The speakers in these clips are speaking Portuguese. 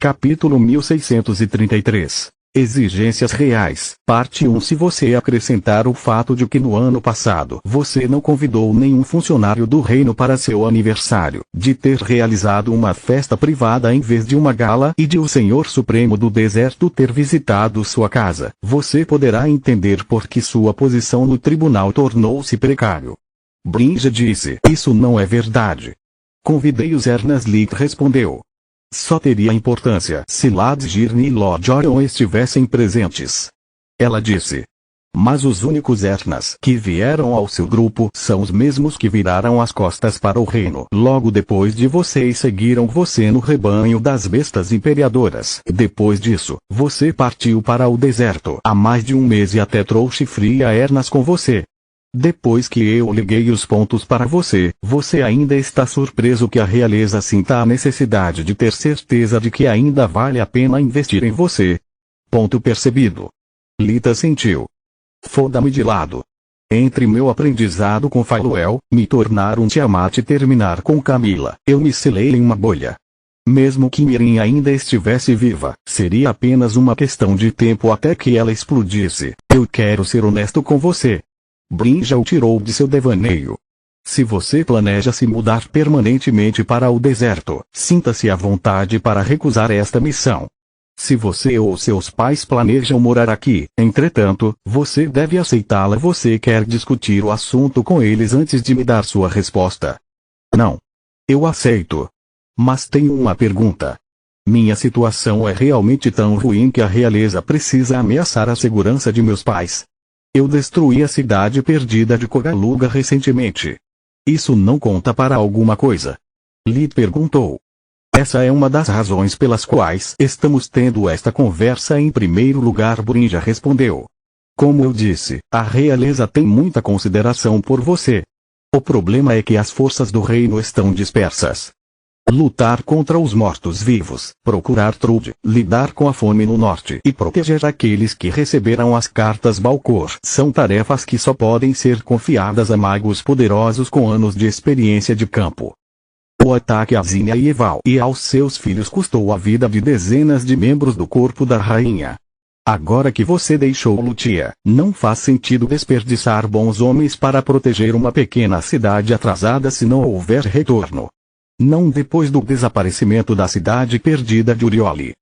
Capítulo 1633. Exigências reais. Parte 1. Se você acrescentar o fato de que no ano passado você não convidou nenhum funcionário do reino para seu aniversário, de ter realizado uma festa privada em vez de uma gala e de o Senhor Supremo do Deserto ter visitado sua casa, você poderá entender por que sua posição no tribunal tornou-se precário. Brinja disse: isso não é verdade. Convidei-os. Ernest respondeu. Só teria importância se Lad Girne e Lord Orion estivessem presentes. Ela disse. Mas os únicos Ernas que vieram ao seu grupo são os mesmos que viraram as costas para o reino logo depois de você e seguiram você no rebanho das bestas imperiadoras. Depois disso, você partiu para o deserto há mais de um mês e até trouxe fria Ernas com você. Depois que eu liguei os pontos para você, você ainda está surpreso que a realeza sinta a necessidade de ter certeza de que ainda vale a pena investir em você. Ponto percebido. Lita sentiu. Foda-me de lado. Entre meu aprendizado com Faluel, me tornar um Tiamat e terminar com Camila, eu me selei em uma bolha. Mesmo que Mirim ainda estivesse viva, seria apenas uma questão de tempo até que ela explodisse. Eu quero ser honesto com você. Brinja o tirou de seu devaneio. Se você planeja se mudar permanentemente para o deserto, sinta-se à vontade para recusar esta missão. Se você ou seus pais planejam morar aqui, entretanto, você deve aceitá-la. Você quer discutir o assunto com eles antes de me dar sua resposta? Não. Eu aceito. Mas tenho uma pergunta. Minha situação é realmente tão ruim que a realeza precisa ameaçar a segurança de meus pais? Eu destruí a cidade perdida de Kogaluga recentemente. Isso não conta para alguma coisa? Lee perguntou. Essa é uma das razões pelas quais estamos tendo esta conversa. Em primeiro lugar, Brinja respondeu. Como eu disse, a realeza tem muita consideração por você. O problema é que as forças do reino estão dispersas. Lutar contra os mortos-vivos, procurar Trude, lidar com a fome no norte e proteger aqueles que receberam as cartas Balcor são tarefas que só podem ser confiadas a magos poderosos com anos de experiência de campo. O ataque a Zinnia e Eval e aos seus filhos custou a vida de dezenas de membros do corpo da rainha. Agora que você deixou Lutia, não faz sentido desperdiçar bons homens para proteger uma pequena cidade atrasada se não houver retorno. Não depois do desaparecimento da cidade perdida de Urioli.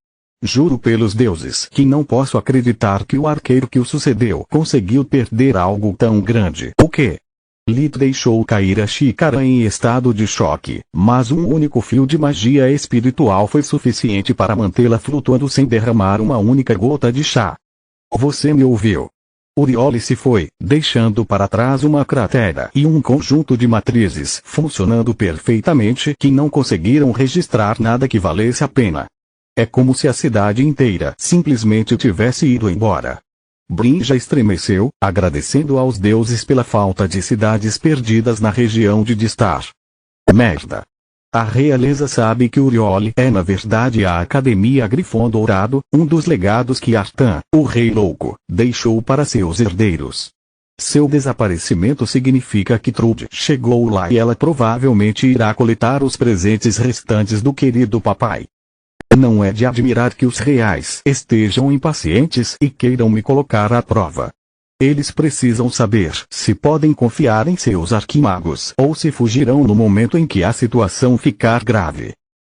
Juro pelos deuses que não posso acreditar que o arqueiro que o sucedeu conseguiu perder algo tão grande. O quê? Lit deixou cair a xícara em estado de choque, mas um único fio de magia espiritual foi suficiente para mantê-la flutuando sem derramar uma única gota de chá. Você me ouviu? Urioli se foi, deixando para trás uma cratera e um conjunto de matrizes funcionando perfeitamente que não conseguiram registrar nada que valesse a pena. É como se a cidade inteira simplesmente tivesse ido embora. Brinja estremeceu, agradecendo aos deuses pela falta de cidades perdidas na região de Distar. Merda! A realeza sabe que Urioli é na verdade a Academia Grifon Dourado, um dos legados que Artan, o Rei Louco, deixou para seus herdeiros. Seu desaparecimento significa que Trude chegou lá e ela provavelmente irá coletar os presentes restantes do querido papai. Não é de admirar que os reais estejam impacientes e queiram me colocar à prova. Eles precisam saber se podem confiar em seus arquimagos ou se fugirão no momento em que a situação ficar grave.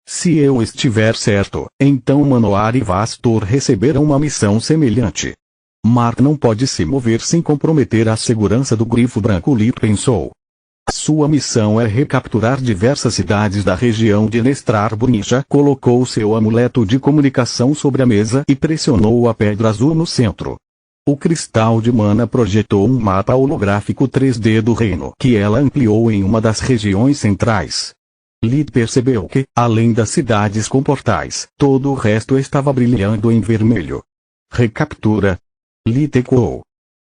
Se eu estiver certo, então Manoar e Vastor receberão uma missão semelhante. Mark não pode se mover sem comprometer a segurança do Grifo Branco. Lee pensou. Sua missão é recapturar diversas cidades da região de Nestrar. Brinja colocou seu amuleto de comunicação sobre a mesa e pressionou a pedra azul no centro. O cristal de mana projetou um mapa holográfico 3D do reino que ela ampliou em uma das regiões centrais. Lee percebeu que, além das cidades com portais, todo o resto estava brilhando em vermelho. Recaptura. Lee ecoou.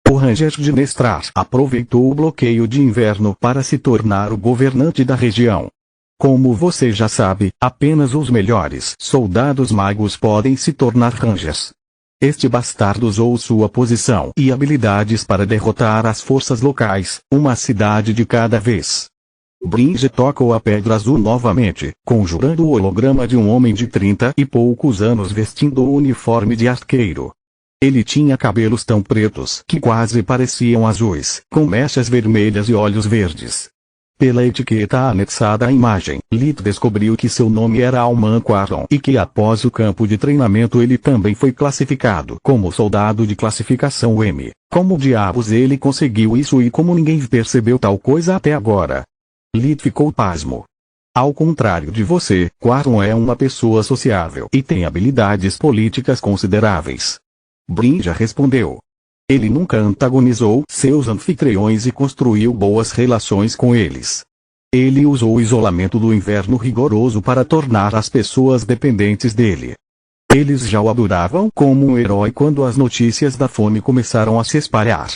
O Ranger de Nestrar aproveitou o bloqueio de inverno para se tornar o governante da região. Como você já sabe, apenas os melhores soldados magos podem se tornar Rangers. Este bastardo usou sua posição e habilidades para derrotar as forças locais, uma cidade de cada vez. Bridge tocou a pedra azul novamente, conjurando o holograma de um homem de 30 e poucos anos vestindo o uniforme de arqueiro. Ele tinha cabelos tão pretos que quase pareciam azuis, com mechas vermelhas e olhos verdes. Pela etiqueta anexada à imagem, Lito descobriu que seu nome era Alman Quaron e que após o campo de treinamento ele também foi classificado como soldado de classificação M. Como diabos ele conseguiu isso e como ninguém percebeu tal coisa até agora? Lito ficou pasmo. Ao contrário de você, Quaron é uma pessoa sociável e tem habilidades políticas consideráveis. Bridge respondeu. Ele nunca antagonizou seus anfitriões e construiu boas relações com eles. Ele usou o isolamento do inverno rigoroso para tornar as pessoas dependentes dele. Eles já o adoravam como um herói quando as notícias da fome começaram a se espalhar.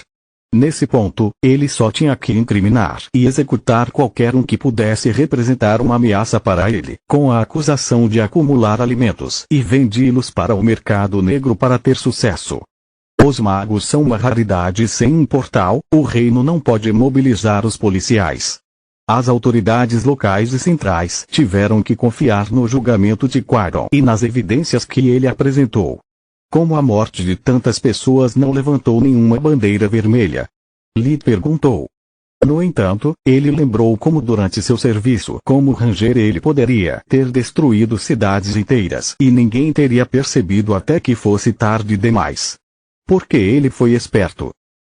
Nesse ponto, ele só tinha que incriminar e executar qualquer um que pudesse representar uma ameaça para ele, com a acusação de acumular alimentos e vendê-los para o mercado negro para ter sucesso. Os magos são uma raridade sem um portal, o reino não pode mobilizar os policiais. As autoridades locais e centrais tiveram que confiar no julgamento de Quaron e nas evidências que ele apresentou. Como a morte de tantas pessoas não levantou nenhuma bandeira vermelha? Lito perguntou. No entanto, ele lembrou como durante seu serviço como ranger ele poderia ter destruído cidades inteiras e ninguém teria percebido até que fosse tarde demais. Porque ele foi esperto.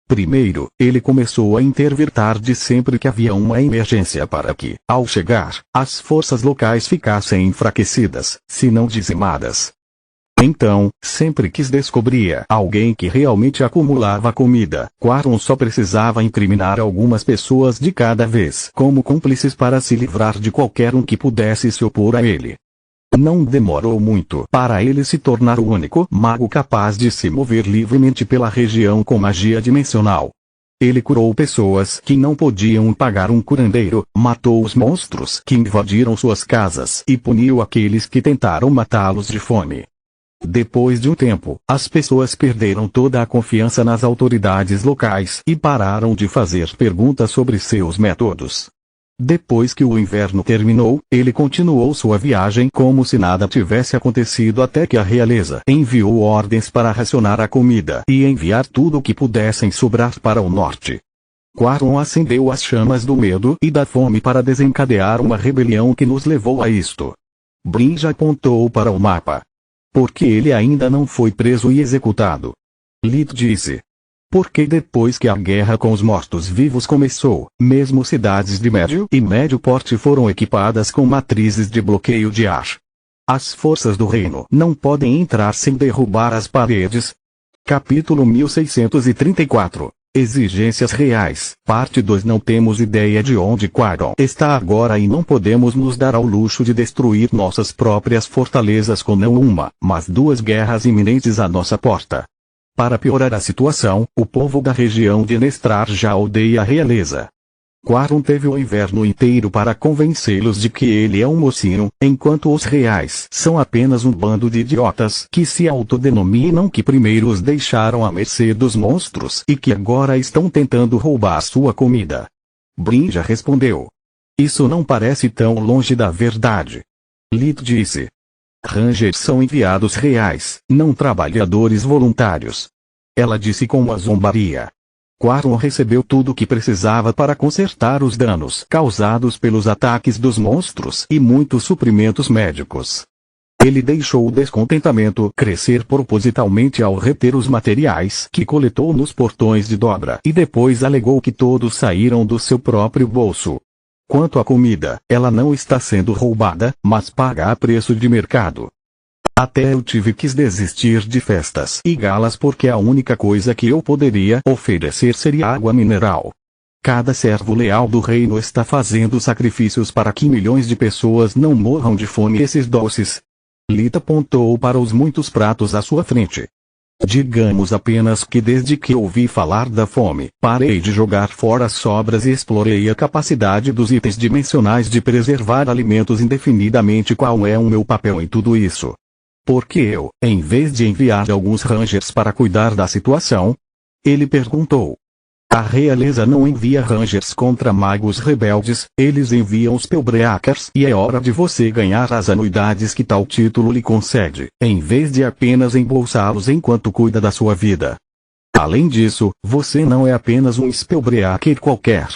Primeiro, ele começou a intervir tarde sempre que havia uma emergência para que, ao chegar, as forças locais ficassem enfraquecidas, se não dizimadas. Então, sempre que descobria alguém que realmente acumulava comida, Quaron só precisava incriminar algumas pessoas de cada vez como cúmplices para se livrar de qualquer um que pudesse se opor a ele. Não demorou muito para ele se tornar o único mago capaz de se mover livremente pela região com magia dimensional. Ele curou pessoas que não podiam pagar um curandeiro, matou os monstros que invadiram suas casas e puniu aqueles que tentaram matá-los de fome. Depois de um tempo, as pessoas perderam toda a confiança nas autoridades locais e pararam de fazer perguntas sobre seus métodos. Depois que o inverno terminou, ele continuou sua viagem como se nada tivesse acontecido até que a realeza enviou ordens para racionar a comida e enviar tudo o que pudessem sobrar para o norte. Quaron acendeu as chamas do medo e da fome para desencadear uma rebelião que nos levou a isto. Bridge apontou para o mapa. Porque ele ainda não foi preso e executado. Lito disse. Porque depois que a guerra com os mortos-vivos começou, mesmo cidades de médio e médio porte foram equipadas com matrizes de bloqueio de ar. As forças do reino não podem entrar sem derrubar as paredes. Capítulo 1634. Exigências reais. Parte 2. Não temos ideia de onde Quaron está agora e não podemos nos dar ao luxo de destruir nossas próprias fortalezas com não uma, mas duas guerras iminentes à nossa porta. Para piorar a situação, o povo da região de Nestrar já odeia a realeza. Quaron teve o inverno inteiro para convencê-los de que ele é um mocinho, enquanto os reais são apenas um bando de idiotas que se autodenominam que primeiro os deixaram à mercê dos monstros e que agora estão tentando roubar sua comida. Bridge respondeu. Isso não parece tão longe da verdade. Lito disse. Rangers são enviados reais, não trabalhadores voluntários. Ela disse com uma zombaria. Quaron recebeu tudo o que precisava para consertar os danos causados pelos ataques dos monstros e muitos suprimentos médicos. Ele deixou o descontentamento crescer propositalmente ao reter os materiais que coletou nos portões de Dobra e depois alegou que todos saíram do seu próprio bolso. Quanto à comida, ela não está sendo roubada, mas paga a preço de mercado. Até eu tive que desistir de festas e galas porque a única coisa que eu poderia oferecer seria água mineral. Cada servo leal do reino está fazendo sacrifícios para que milhões de pessoas não morram de fome. Esses doces. Lito apontou para os muitos pratos à sua frente. Digamos apenas que desde que ouvi falar da fome, parei de jogar fora as sobras e explorei a capacidade dos itens dimensionais de preservar alimentos indefinidamente. Qual é o meu papel em tudo isso? Porque eu, em vez de enviar alguns rangers para cuidar da situação? Ele perguntou. A realeza não envia rangers contra magos rebeldes, eles enviam os Spellbreakers e é hora de você ganhar as anuidades que tal título lhe concede, em vez de apenas embolsá-los enquanto cuida da sua vida. Além disso, você não é apenas um Spellbreaker qualquer.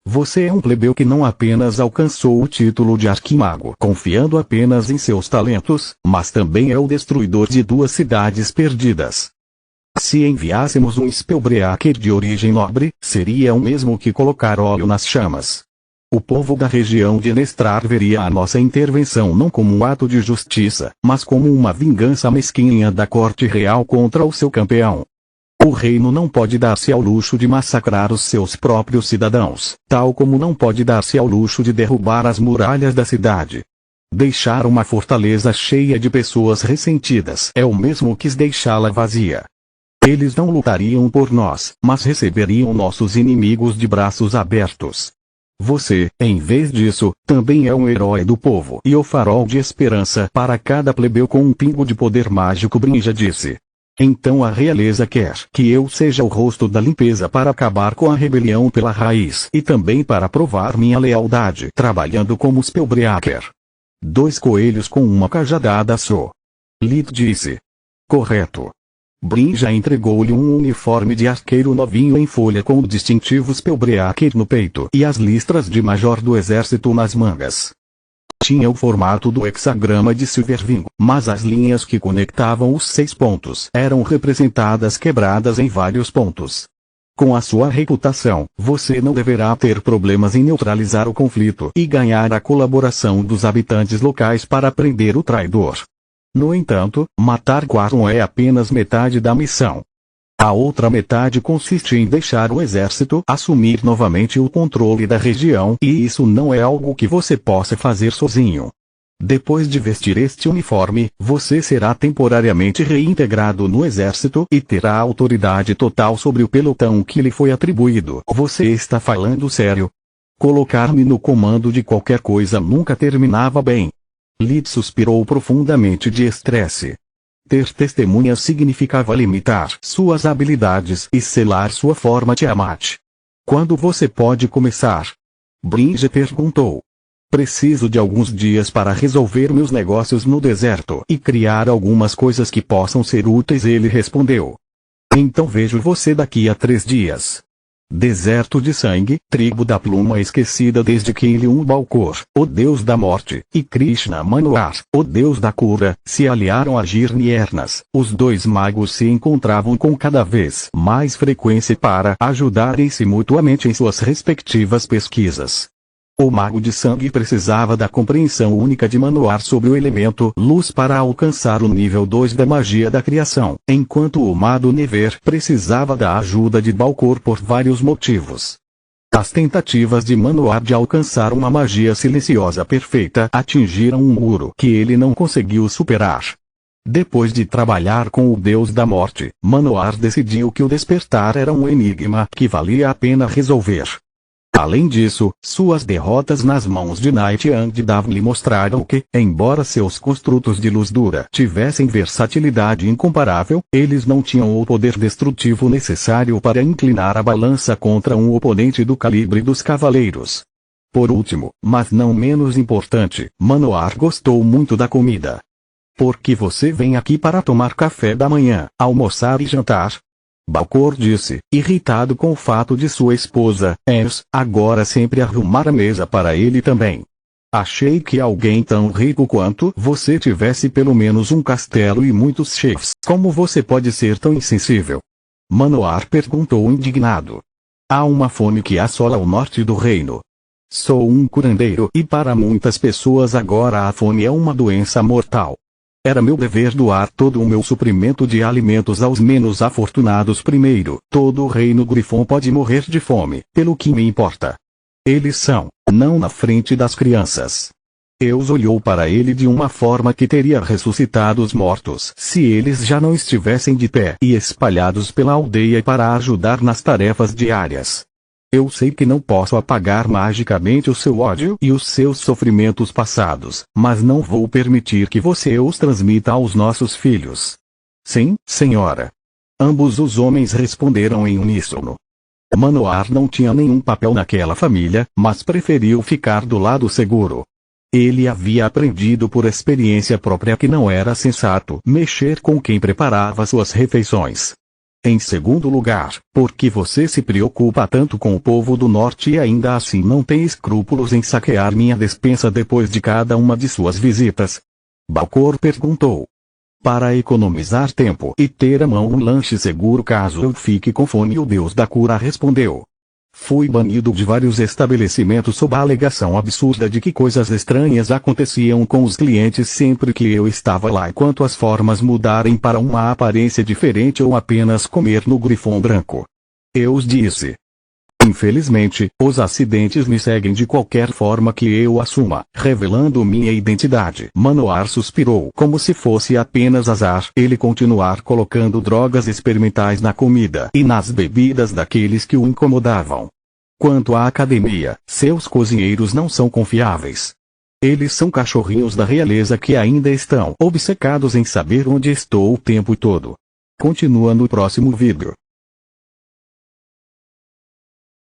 Você é um plebeu que não apenas alcançou o título de arquimago confiando apenas em seus talentos, mas também é o destruidor de 2 cidades perdidas. Se enviássemos um Spellbreaker de origem nobre, seria o mesmo que colocar óleo nas chamas. O povo da região de Nestrar veria a nossa intervenção não como um ato de justiça, mas como uma vingança mesquinha da corte real contra o seu campeão. O reino não pode dar-se ao luxo de massacrar os seus próprios cidadãos, tal como não pode dar-se ao luxo de derrubar as muralhas da cidade. Deixar uma fortaleza cheia de pessoas ressentidas é o mesmo que deixá-la vazia. Eles não lutariam por nós, mas receberiam nossos inimigos de braços abertos. Você, em vez disso, também é um herói do povo e o farol de esperança para cada plebeu com um pingo de poder mágico, Brinja disse. Então a realeza quer que eu seja o rosto da limpeza para acabar com a rebelião pela raiz e também para provar minha lealdade trabalhando como Spellbreaker. 2 coelhos com uma cajadada só. Lid disse. Correto. Brinja entregou-lhe um uniforme de arqueiro novinho em folha com o distintivo Spellbreaker no peito e as listras de major do exército nas mangas. Tinha o formato do hexagrama de Silvervingo, mas as linhas que conectavam os 6 pontos eram representadas quebradas em vários pontos. Com a sua reputação, você não deverá ter problemas em neutralizar o conflito e ganhar a colaboração dos habitantes locais para prender o traidor. No entanto, matar Quaron é apenas metade da missão. A outra metade consiste em deixar o exército assumir novamente o controle da região e isso não é algo que você possa fazer sozinho. Depois de vestir este uniforme, você será temporariamente reintegrado no exército e terá autoridade total sobre o pelotão que lhe foi atribuído. Você está falando sério? Colocar-me no comando de qualquer coisa nunca terminava bem. Lid suspirou profundamente de estresse. Ter testemunhas significava limitar suas habilidades e selar sua forma Tiamat. Quando você pode começar? Brinja perguntou. Preciso de alguns dias para resolver meus negócios no deserto e criar algumas coisas que possam ser úteis, ele respondeu. Então vejo você daqui a 3 dias. Deserto de Sangue, tribo da pluma esquecida desde que Ilium Balcor, o deus da morte, e Krishna Manoar, o deus da cura, se aliaram a Girniernas. Os 2 magos se encontravam com cada vez mais frequência para ajudarem-se mutuamente em suas respectivas pesquisas. O mago de sangue precisava da compreensão única de Manoar sobre o elemento luz para alcançar o nível 2 da magia da criação, enquanto o mago Never precisava da ajuda de Balcor por vários motivos. As tentativas de Manoar de alcançar uma magia silenciosa perfeita atingiram um muro que ele não conseguiu superar. Depois de trabalhar com o deus da morte, Manoar decidiu que o despertar era um enigma que valia a pena resolver. Além disso, suas derrotas nas mãos de Night and Dawn lhe mostraram que, embora seus construtos de luz dura tivessem versatilidade incomparável, eles não tinham o poder destrutivo necessário para inclinar a balança contra um oponente do calibre dos cavaleiros. Por último, mas não menos importante, Manoar gostou muito da comida. Por que você vem aqui para tomar café da manhã, almoçar e jantar? Balcor disse, irritado com o fato de sua esposa, Ems, agora sempre arrumar a mesa para ele também. Achei que alguém tão rico quanto você tivesse pelo menos um castelo e muitos chefes. Como você pode ser tão insensível? Manoar perguntou indignado. Há uma fome que assola o norte do reino. Sou um curandeiro e para muitas pessoas agora a fome é uma doença mortal. Era meu dever doar todo o meu suprimento de alimentos aos menos afortunados primeiro. Todo o reino Grifon pode morrer de fome, pelo que me importa. Eles são, não na frente das crianças. Eus olhou para ele de uma forma que teria ressuscitado os mortos se eles já não estivessem de pé e espalhados pela aldeia para ajudar nas tarefas diárias. Eu sei que não posso apagar magicamente o seu ódio e os seus sofrimentos passados, mas não vou permitir que você os transmita aos nossos filhos. Sim, senhora. Ambos os homens responderam em uníssono. Manoar não tinha nenhum papel naquela família, mas preferiu ficar do lado seguro. Ele havia aprendido por experiência própria que não era sensato mexer com quem preparava suas refeições. Em segundo lugar, porque você se preocupa tanto com o povo do norte e ainda assim não tem escrúpulos em saquear minha despensa depois de cada uma de suas visitas? Balcor perguntou. Para economizar tempo e ter à mão um lanche seguro caso eu fique com fome, o deus da cura respondeu. Fui banido de vários estabelecimentos sob a alegação absurda de que coisas estranhas aconteciam com os clientes sempre que eu estava lá, enquanto as formas mudarem para uma aparência diferente ou apenas comer no grifão branco. Eu disse. Infelizmente, os acidentes me seguem de qualquer forma que eu assuma, revelando minha identidade. Manoar suspirou como se fosse apenas azar ele continuar colocando drogas experimentais na comida e nas bebidas daqueles que o incomodavam. Quanto à academia, seus cozinheiros não são confiáveis. Eles são cachorrinhos da realeza que ainda estão obcecados em saber onde estou o tempo todo. Continua no próximo vídeo.